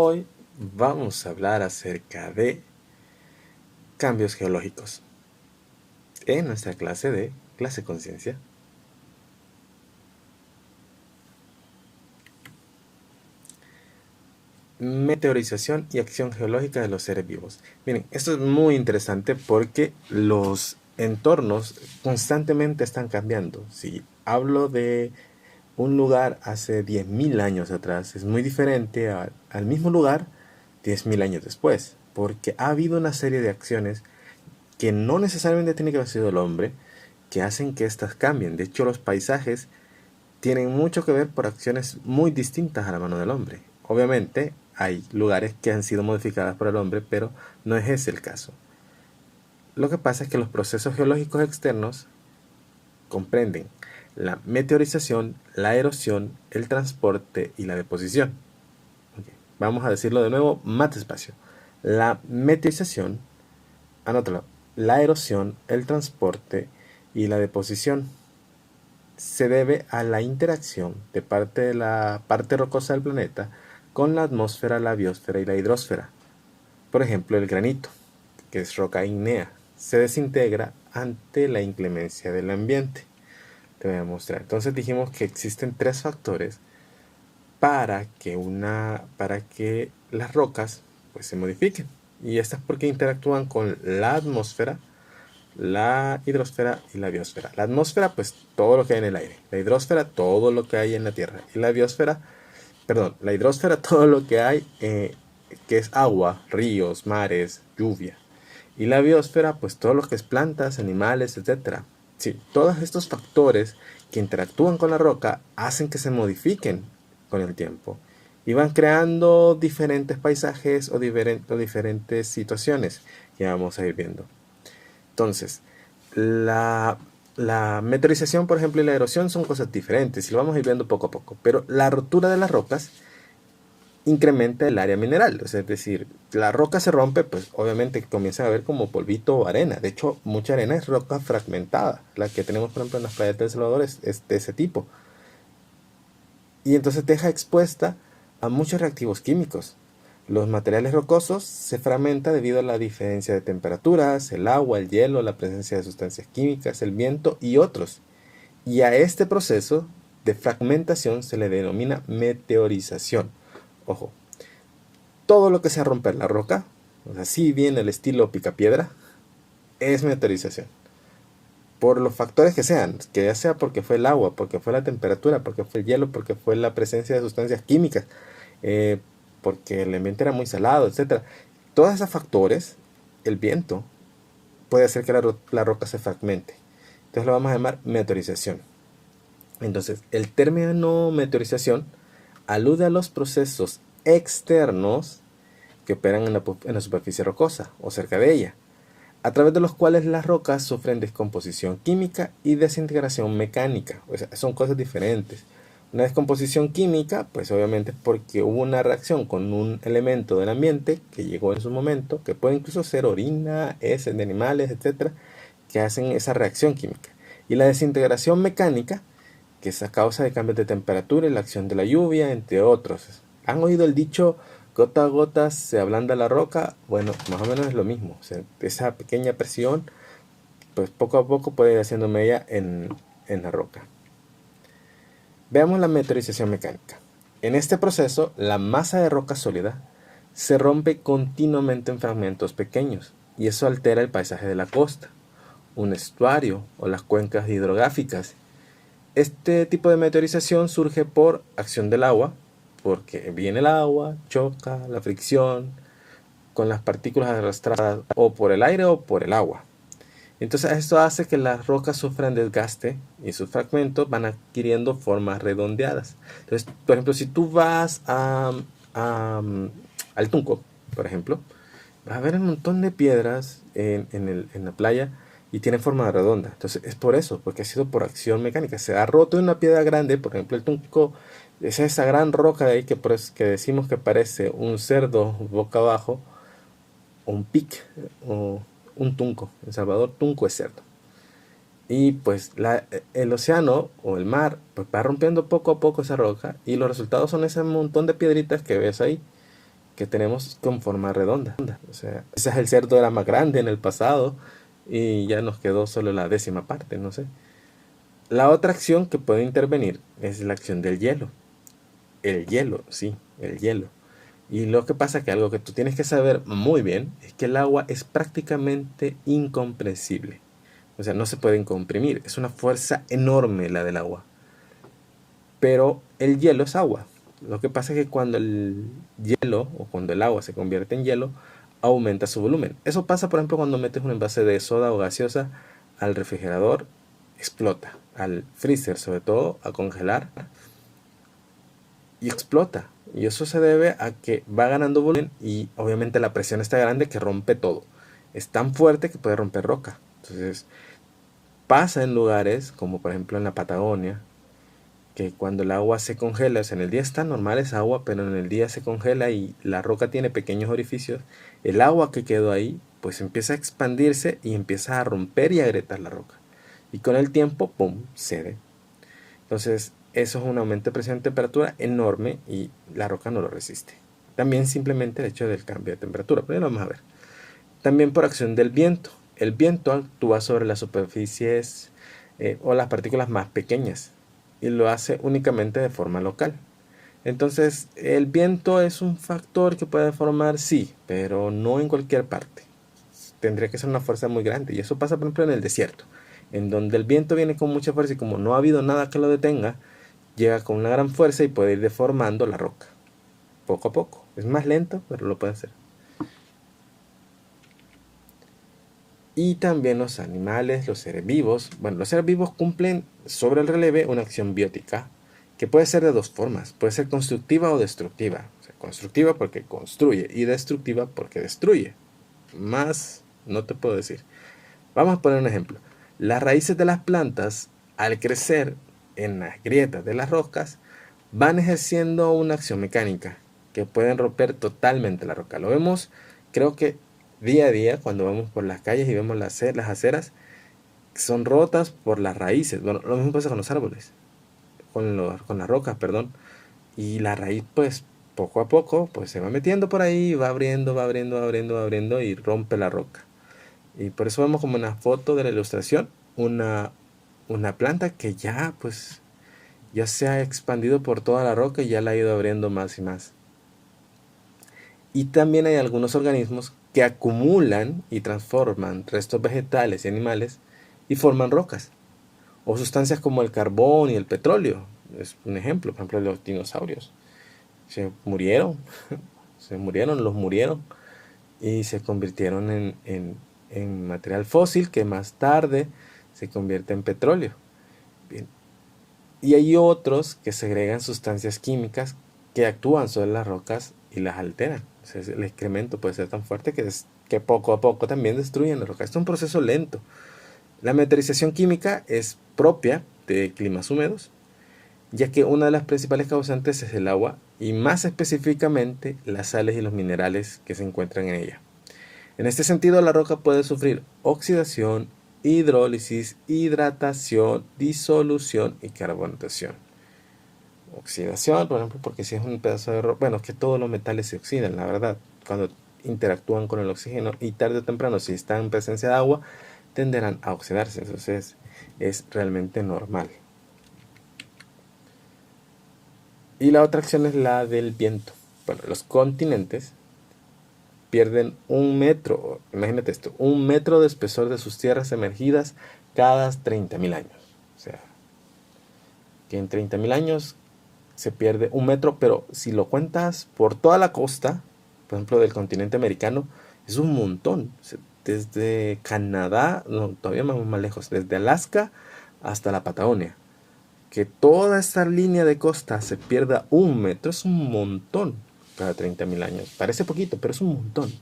Hoy vamos a hablar acerca de cambios geológicos en nuestra clase conciencia. Meteorización y acción geológica de los seres vivos. Miren, esto es muy interesante porque los entornos constantemente están cambiando. Si hablo de un lugar hace 10.000 años atrás, es muy diferente al mismo lugar 10.000 años después, porque ha habido una serie de acciones que no necesariamente tiene que haber sido el hombre, que hacen que estas cambien. De hecho, los paisajes tienen mucho que ver por acciones muy distintas a la mano del hombre. Obviamente, hay lugares que han sido modificados por el hombre, pero no es ese el caso. Lo que pasa es que los procesos geológicos externos comprenden la meteorización, la erosión, el transporte y la deposición. Okay. Vamos a decirlo de nuevo más despacio. La meteorización, anótalo, la erosión, el transporte y la deposición se debe a la interacción de parte de la parte rocosa del planeta con la atmósfera, la biosfera y la hidrosfera. Por ejemplo, el granito, que es roca ígnea, se desintegra ante la inclemencia del ambiente. Te voy a mostrar. Entonces dijimos que existen tres factores para que las rocas pues se modifiquen. Y estas porque interactúan con la atmósfera, la hidrosfera y la biosfera. La atmósfera, pues todo lo que hay en el aire. La hidrosfera, todo lo que hay en la tierra. Y la biosfera, la hidrosfera, todo lo que hay que es agua, ríos, mares, lluvia. Y la biosfera, pues todo lo que es plantas, animales, etc. Sí, todos estos factores que interactúan con la roca hacen que se modifiquen con el tiempo y van creando diferentes paisajes o diferentes situaciones que vamos a ir viendo. Entonces, la meteorización, por ejemplo, y la erosión son cosas diferentes y lo vamos a ir viendo poco a poco. Pero la rotura de las rocas incrementa el área mineral. O sea, es decir, la roca se rompe, pues obviamente comienza a ver como polvito o arena. De hecho, mucha arena es roca fragmentada. La que tenemos, por ejemplo, en las playas de El Salvador es de ese tipo. Y entonces deja expuesta a muchos reactivos químicos. Los materiales rocosos se fragmentan debido a la diferencia de temperaturas, el agua, el hielo, la presencia de sustancias químicas, el viento y otros. Y a este proceso de fragmentación se le denomina meteorización. Ojo, todo lo que sea romper la roca, o sea, si bien el estilo picapiedra, es meteorización. Por los factores que sean, que ya sea porque fue el agua, porque fue la temperatura, porque fue el hielo, porque fue la presencia de sustancias químicas, porque el ambiente era muy salado, etc. Todos esos factores, el viento, puede hacer que la roca se fragmente. Entonces lo vamos a llamar meteorización. Entonces, el término meteorización alude a los procesos externos que operan en la superficie rocosa o cerca de ella, a través de los cuales las rocas sufren descomposición química y desintegración mecánica. O sea, son cosas diferentes. Una descomposición química, pues obviamente porque hubo una reacción con un elemento del ambiente que llegó en su momento, que puede incluso ser orina, heces de animales, etcétera, que hacen esa reacción química. Y la desintegración mecánica, que es a causa de cambios de temperatura y la acción de la lluvia, entre otros. ¿Han oído el dicho gota a gota se ablanda la roca? Bueno, más o menos es lo mismo. O sea, esa pequeña presión, pues poco a poco puede ir haciendo mella en la roca. Veamos la meteorización mecánica. En este proceso, la masa de roca sólida se rompe continuamente en fragmentos pequeños y eso altera el paisaje de la costa, un estuario o las cuencas hidrográficas. Este tipo de meteorización surge por acción del agua, porque viene el agua, choca, la fricción con las partículas arrastradas o por el aire o por el agua. Entonces esto hace que las rocas sufran desgaste y sus fragmentos van adquiriendo formas redondeadas. Entonces, por ejemplo, si tú vas al Tunco, por ejemplo, vas a ver un montón de piedras en la playa y tiene forma redonda. Entonces es por eso, porque ha sido por acción mecánica. Se ha roto una piedra grande, por ejemplo el Tunco, es esa gran roca de ahí que decimos que parece un cerdo boca abajo, o un pic, o un tunco. En Salvador, tunco es cerdo. Y pues el océano o el mar pues va rompiendo poco a poco esa roca y los resultados son ese montón de piedritas que ves ahí, que tenemos con forma redonda. O sea, quizás el cerdo era más grande en el pasado y ya nos quedó solo la décima parte, no sé. La otra acción que puede intervenir es la acción del hielo. El hielo, sí, el hielo. Y lo que pasa que algo que tú tienes que saber muy bien es que el agua es prácticamente incompresible. O sea, no se puede comprimir. Es una fuerza enorme la del agua. Pero el hielo es agua. Lo que pasa es que cuando el hielo o cuando el agua se convierte en hielo, aumenta su volumen. Eso pasa, por ejemplo, cuando metes un envase de soda o gaseosa al refrigerador, explota. Al freezer, sobre todo, a congelar, y explota. Y eso se debe a que va ganando volumen y obviamente la presión está grande que rompe todo. Es tan fuerte que puede romper roca. Entonces, pasa en lugares como por ejemplo en la Patagonia, que cuando el agua se congela, o sea, en el día está normal esa agua, pero en el día se congela y la roca tiene pequeños orificios, el agua que quedó ahí, pues empieza a expandirse y empieza a romper y a agrietar la roca. Y con el tiempo, ¡pum!, cede. Entonces, eso es un aumento de presión y temperatura enorme y la roca no lo resiste. También simplemente el hecho del cambio de temperatura, pero ya lo vamos a ver. También por acción del viento. El viento actúa sobre las superficies o las partículas más pequeñas y lo hace únicamente de forma local. Entonces, el viento es un factor que puede formar, sí, pero no en cualquier parte. Tendría que ser una fuerza muy grande y eso pasa, por ejemplo, en el desierto, en donde el viento viene con mucha fuerza y como no ha habido nada que lo detenga, llega con una gran fuerza y puede ir deformando la roca, poco a poco. Es más lento, pero lo puede hacer. Y también los animales, los seres vivos. Bueno, los seres vivos cumplen sobre el relieve una acción biótica que puede ser de dos formas. Puede ser constructiva o destructiva. O sea, constructiva porque construye y destructiva porque destruye. Más no te puedo decir. Vamos a poner un ejemplo. Las raíces de las plantas, al crecer en las grietas de las rocas, van ejerciendo una acción mecánica que pueden romper totalmente la roca. Lo vemos, creo que día a día, cuando vamos por las calles y vemos las aceras, son rotas por las raíces. Bueno, lo mismo pasa con los árboles, con las rocas, perdón. Y la raíz, pues, poco a poco, pues se va metiendo por ahí, va abriendo, va abriendo, va abriendo, va abriendo y rompe la roca. Y por eso vemos como una foto de la ilustración, una planta que ya, pues, ya se ha expandido por toda la roca y ya la ha ido abriendo más y más. Y también hay algunos organismos que acumulan y transforman restos vegetales y animales y forman rocas. O sustancias como el carbón y el petróleo. Es un ejemplo, por ejemplo, los dinosaurios. Se murieron, los murieron y se convirtieron en material fósil que más tarde se convierte en petróleo. Bien. Y hay otros que segregan sustancias químicas que actúan sobre las rocas y las alteran. O sea, el excremento puede ser tan fuerte que poco a poco también destruyen la roca. Esto es un proceso lento. La meteorización química es propia de climas húmedos, ya que una de las principales causantes es el agua y más específicamente las sales y los minerales que se encuentran en ella. En este sentido, la roca puede sufrir oxidación, hidrólisis, hidratación, disolución y carbonatación. Oxidación, por ejemplo, porque si es un pedazo de roca, bueno, es que todos los metales se oxidan, la verdad, cuando interactúan con el oxígeno y tarde o temprano, si están en presencia de agua, tenderán a oxidarse. Entonces, es realmente normal. Y la otra acción es la del viento. Bueno, los continentes pierden 1 metro, imagínate esto, 1 metro de espesor de sus tierras emergidas cada 30.000 años. O sea, que en 30.000 años se pierde 1 metro, pero si lo cuentas por toda la costa, por ejemplo, del continente americano, es un montón. Desde Canadá, no, todavía más lejos, desde Alaska hasta la Patagonia. Que toda esta línea de costa se pierda 1 metro es un montón cada 30.000 años. Parece poquito, pero es un montón.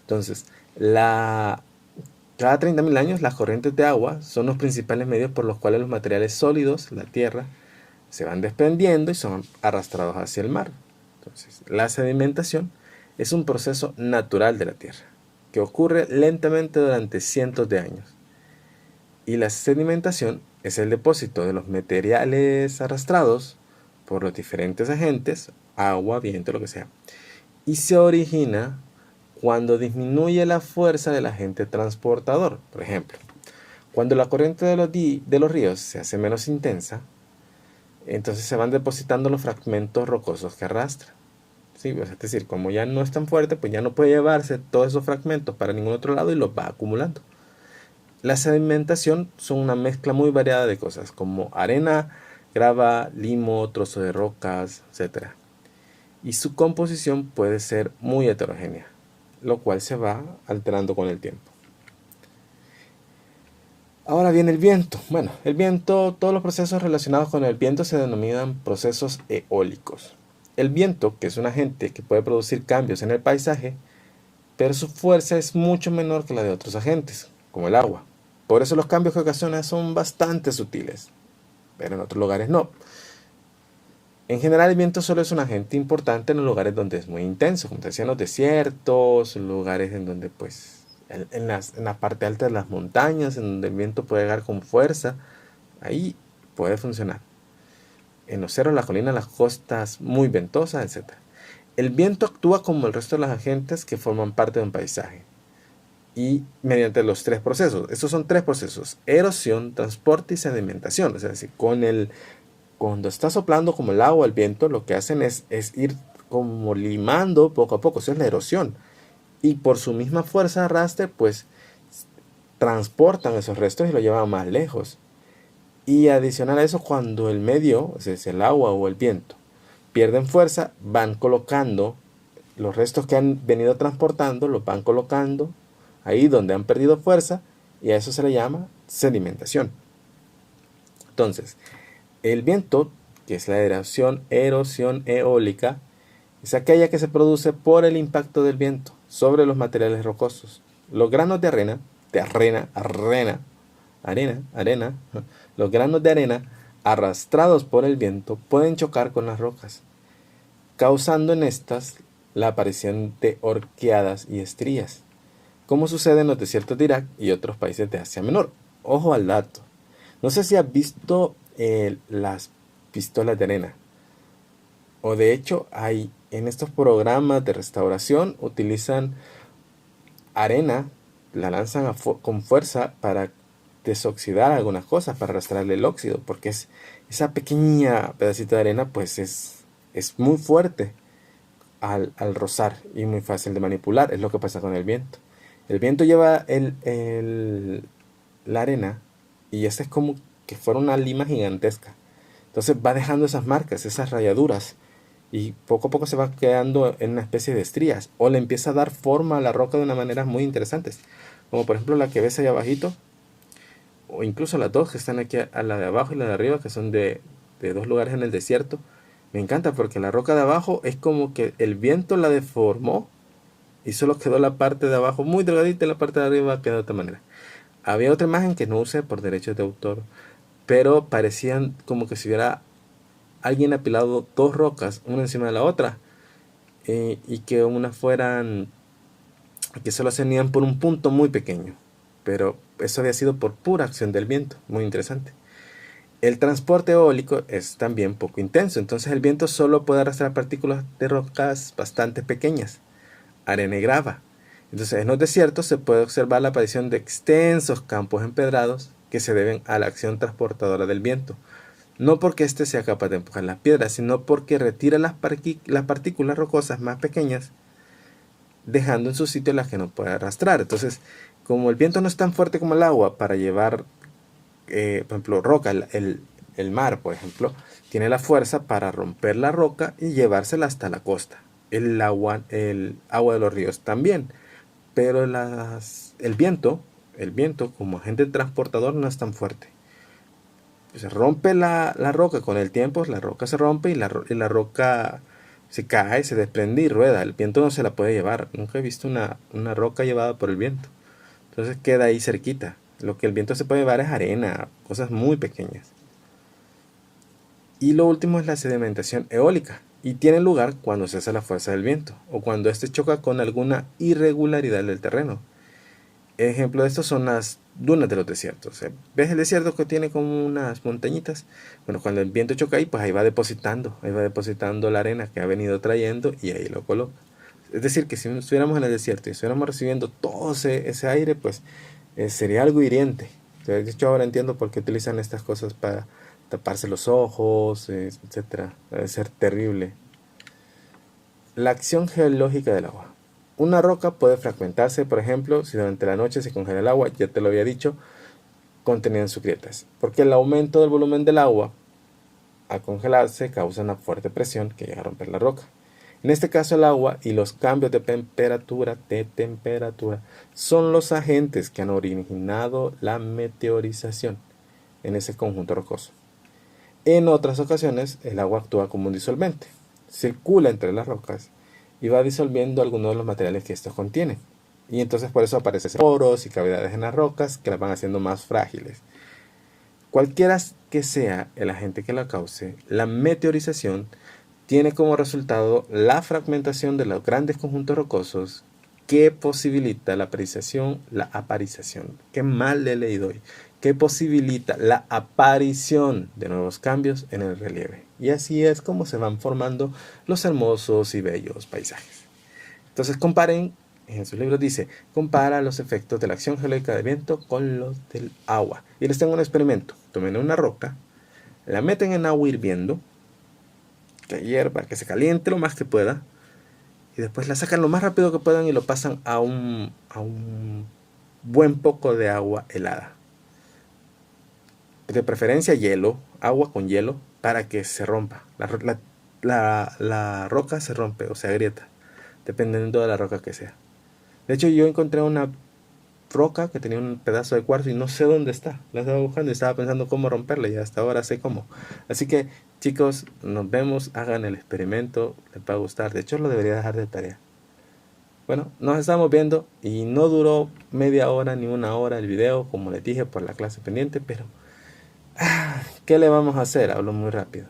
Entonces, cada 30.000 años las corrientes de agua son los principales medios por los cuales los materiales sólidos, la tierra, se van desprendiendo y son arrastrados hacia el mar. Entonces, la sedimentación es un proceso natural de la tierra que ocurre lentamente durante cientos de años. Y la sedimentación es el depósito de los materiales arrastrados por los diferentes agentes, agua, viento, lo que sea, y se origina cuando disminuye la fuerza del agente transportador. Por ejemplo, cuando la corriente de los ríos se hace menos intensa, entonces se van depositando los fragmentos rocosos que arrastra. Sí, pues, es decir, como ya no es tan fuerte, pues ya no puede llevarse todos esos fragmentos para ningún otro lado y los va acumulando. La sedimentación son una mezcla muy variada de cosas, como arena, grava, limo, trozo de rocas, etcétera. Y su composición puede ser muy heterogénea, lo cual se va alterando con el tiempo. Ahora viene el viento. Bueno, el viento, todos los procesos relacionados con el viento se denominan procesos eólicos. El viento, que es un agente que puede producir cambios en el paisaje, pero su fuerza es mucho menor que la de otros agentes, como el agua. Por eso los cambios que ocasiona son bastante sutiles, pero en otros lugares no. En general el viento solo es un agente importante en los lugares donde es muy intenso, como te decía, en los desiertos, lugares en donde pues en la parte alta de las montañas, en donde el viento puede llegar con fuerza, ahí puede funcionar. En los cerros, las colinas, las costas muy ventosas, etc. El viento actúa como el resto de los agentes que forman parte de un paisaje y mediante los tres procesos. Estos son tres procesos: erosión, transporte y sedimentación. O sea, cuando está soplando como el agua, el viento, lo que hacen es ir como limando poco a poco. Eso es la erosión. Y por su misma fuerza de arrastre, pues transportan esos restos y lo llevan más lejos. Y adicional a eso, cuando el medio, o sea, es el agua o el viento, pierden fuerza, van colocando los restos que han venido transportando, los van colocando ahí donde han perdido fuerza, y a eso se le llama sedimentación. Entonces, el viento, que es la erosión eólica, es aquella que se produce por el impacto del viento sobre los materiales rocosos. Los granos de arena, los granos de arena arrastrados por el viento pueden chocar con las rocas, causando en estas la aparición de horqueadas y estrías, como sucede en los desiertos de Irak y otros países de Asia Menor. Ojo al dato. No sé si has visto las pistolas de arena. O de hecho, hay en estos programas de restauración, utilizan arena, la lanzan con fuerza para desoxidar algunas cosas, para arrastrarle el óxido, porque esa pequeña pedacito de arena pues es muy fuerte al rozar y muy fácil de manipular. Es lo que pasa con el viento. El viento lleva la arena y esta es como que fuera una lima gigantesca. Entonces va dejando esas marcas, esas rayaduras, y poco a poco se va quedando en una especie de estrías, o le empieza a dar forma a la roca de una manera muy interesantes, como por ejemplo la que ves ahí abajito, o incluso las dos que están aquí, a la de abajo y la de arriba, que son de dos lugares en el desierto. Me encanta porque la roca de abajo es como que el viento la deformó y solo quedó la parte de abajo muy delgadita y la parte de arriba quedó de otra manera. Había otra imagen que no usé por derechos de autor, pero parecían como que si hubiera alguien apilado dos rocas una encima de la otra, y que unas fueran, que solo se unían por un punto muy pequeño, pero eso había sido por pura acción del viento. Muy interesante. El transporte eólico es también poco intenso, entonces el viento solo puede arrastrar partículas de rocas bastante pequeñas, arena y grava. Entonces en los desiertos se puede observar la aparición de extensos campos empedrados que se deben a la acción transportadora del viento. No porque éste sea capaz de empujar las piedras, sino porque retira las partículas rocosas más pequeñas, dejando en su sitio las que no puede arrastrar. Entonces, como el viento no es tan fuerte como el agua para llevar, por ejemplo, roca, el mar, por ejemplo, tiene la fuerza para romper la roca y llevársela hasta la costa. El agua de los ríos también. Pero el viento como agente transportador no es tan fuerte. Se rompe la roca con el tiempo, la roca se rompe y la roca se cae, se desprende y rueda. El viento no se la puede llevar. Nunca he visto una roca llevada por el viento. Entonces queda ahí cerquita. Lo que el viento se puede llevar es arena, cosas muy pequeñas. Y lo último es la sedimentación eólica. Y tiene lugar cuando cesa la fuerza del viento o cuando éste choca con alguna irregularidad del terreno. Ejemplo de esto son las dunas de los desiertos. ¿Ves el desierto que tiene como unas montañitas? Bueno, cuando el viento choca ahí, pues ahí va depositando la arena que ha venido trayendo y ahí lo coloca. Es decir, que si estuviéramos en el desierto y estuviéramos recibiendo todo ese aire, pues sería algo hiriente. De hecho, ahora entiendo por qué utilizan estas cosas para taparse los ojos, etcétera. Debe ser terrible. La acción geológica del agua. Una roca puede fragmentarse, por ejemplo, si durante la noche se congela el agua, ya te lo había dicho, contenida en sus grietas, porque el aumento del volumen del agua al congelarse causa una fuerte presión que llega a romper la roca. En este caso el agua y los cambios de temperatura son los agentes que han originado la meteorización en ese conjunto rocoso. En otras ocasiones el agua actúa como un disolvente, circula entre las rocas y va disolviendo algunos de los materiales que estos contienen. Y entonces por eso aparecen poros y cavidades en las rocas que las van haciendo más frágiles. Cualquiera que sea el agente que la cause, la meteorización tiene como resultado la fragmentación de los grandes conjuntos rocosos que posibilita la aparición, qué mal le he leído hoy, que posibilita la aparición de nuevos cambios en el relieve. Y así es como se van formando los hermosos y bellos paisajes. Entonces comparen, en sus libros dice, compara los efectos de la acción geológica del viento con los del agua. Y les tengo un experimento. Tomen una roca, la meten en agua hirviendo, que hierva, que se caliente lo más que pueda, y después la sacan lo más rápido que puedan y lo pasan a un buen poco de agua helada. De preferencia hielo, agua con hielo, para que se rompa. La roca se rompe o se agrieta, dependiendo de la roca que sea. De hecho, yo encontré una roca que tenía un pedazo de cuarzo y no sé dónde está. La estaba buscando y estaba pensando cómo romperla y hasta ahora sé cómo. Así que, chicos, nos vemos, hagan el experimento, les va a gustar. De hecho, lo debería dejar de tarea. Bueno, nos estamos viendo y no duró media hora ni una hora el video, como les dije, por la clase pendiente, pero ¿qué le vamos a hacer? Hablo muy rápido.